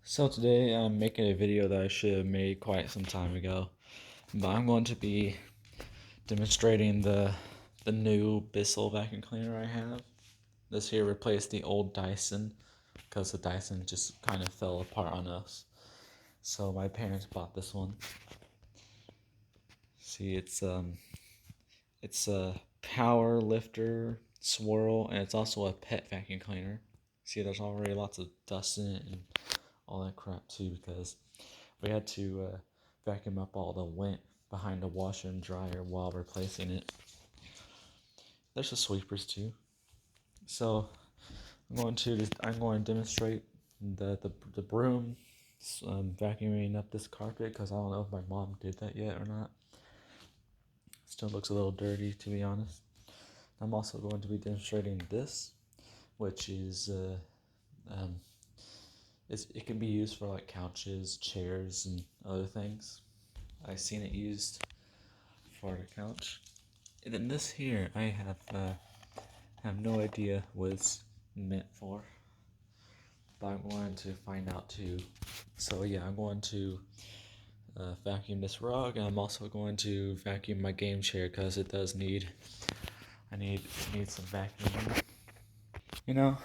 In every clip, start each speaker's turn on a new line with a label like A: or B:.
A: So today I'm making a video that I should have made quite some time ago, but I'm going to be demonstrating the new Bissell vacuum cleaner I have. This here replaced the old Dyson because the Dyson just kind of fell apart on us. So my parents bought this one. See, it's a power lifter swirl, and it's also a pet vacuum cleaner. See, there's already lots of dust in it and all that crap too, because we had to vacuum up all the lint behind the washer and dryer while replacing it. There's the sweepers too. So I'm going to demonstrate the broom vacuuming up this carpet, because I don't know if my mom did that yet or not. Still looks a little dirty, to be honest. I'm also going to be demonstrating this, which is it can be used for like couches, chairs, and other things. I've seen it used for the couch. And then this here, I have no idea what it's meant for, but I'm going to find out too. So yeah, I'm going to vacuum this rug, and I'm also going to vacuum my game chair because it does need some vacuuming. You know,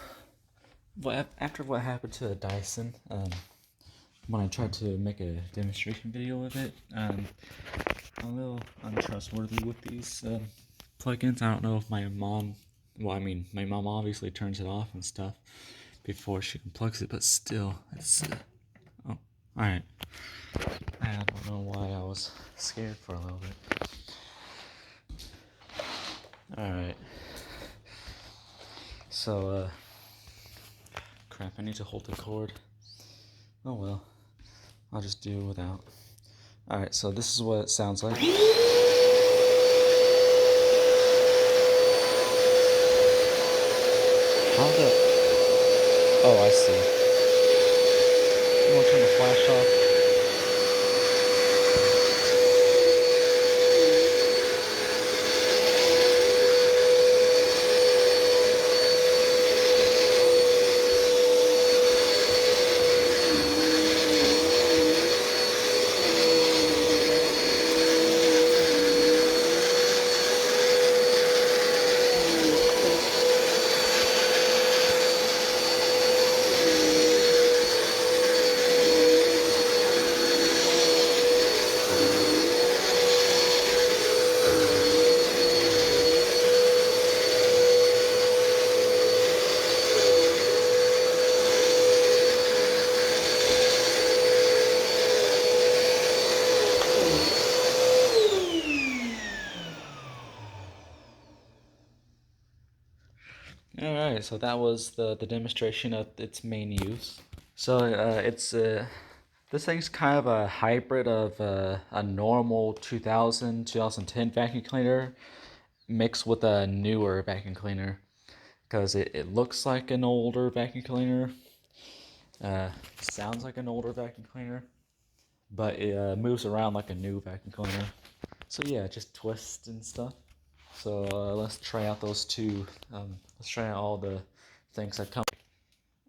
A: after what happened to the Dyson, when I tried to make a demonstration video of it, I'm a little untrustworthy with these plugins. I don't know if my mom, my mom obviously turns it off and stuff before she unplugs it, but still, it's, oh, alright. I don't know why I was scared for a little bit. Alright. So, crap, I need to hold the cord. Oh well, I'll just do it without. Alright, so this is what it sounds like. Oh, I see. You want to turn the flash off? Alright, so that was the demonstration of its main use. So this thing's kind of a hybrid of a normal 2010 vacuum cleaner mixed with a newer vacuum cleaner, because it looks like an older vacuum cleaner, sounds like an older vacuum cleaner, but it moves around like a new vacuum cleaner. So yeah, just twists and stuff. So let's try out those two. Let's try out all the things that come.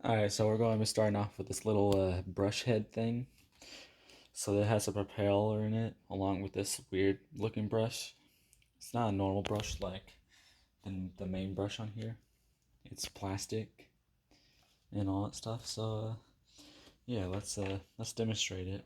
A: Alright, so we're going to be starting off with this little brush head thing. So it has a propeller in it, along with this weird looking brush. It's not a normal brush like the main brush on here. It's plastic and all that stuff. So yeah, let's demonstrate it.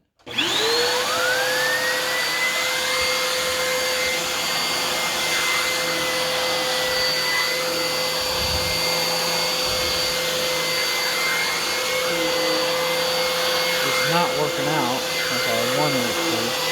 A: It's not working out like I wanted it to.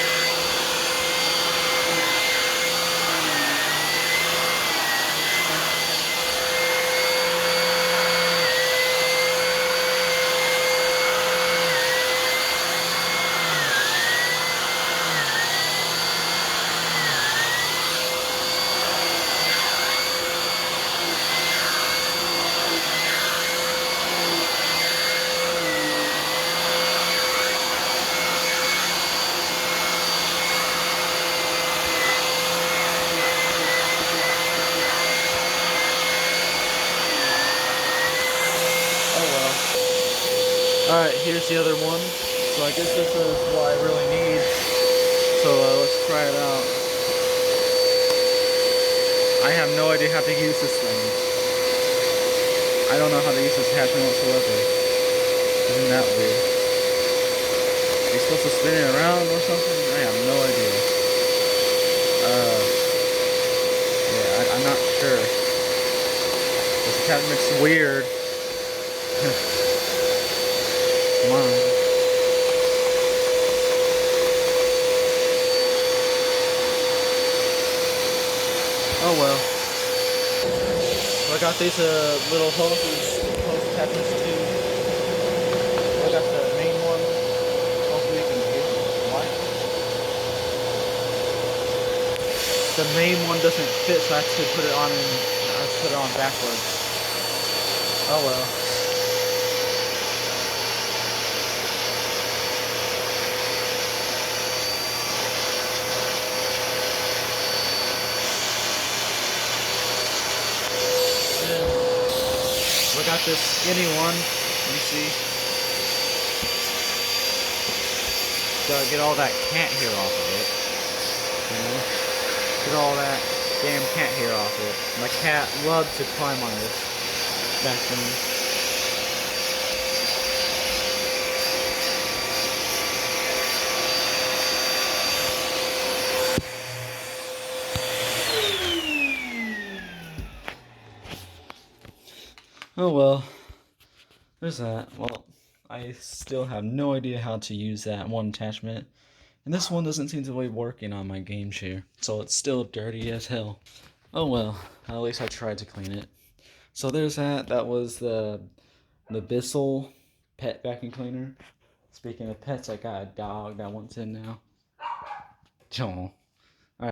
A: Alright, here's the other one. So I guess this is what I really need. So let's try it out. I have no idea how to use this thing. I don't know how to use this attachment whatsoever. Isn't that weird? Are you supposed to spin it around or something? I have no idea. Yeah, I'm not sure. This attachment's weird. Come on. Oh well. So I got these little hose attachments too. I got the main one. Hopefully you can get what? The main one doesn't fit, so I have to put it on backwards. Oh well. We got this skinny one. Let me see. Gotta get all that cat hair off of it. You know? Get all that damn cat hair off it. My cat loved to climb on this back then. Oh well, there's that. Well, I still have no idea how to use that one attachment. And this one doesn't seem to be working on my game chair, so it's still dirty as hell. Oh well, at least I tried to clean it. So there's that. That was the Bissell Pet vacuum cleaner. Speaking of pets, I got a dog that wants in now. Aw.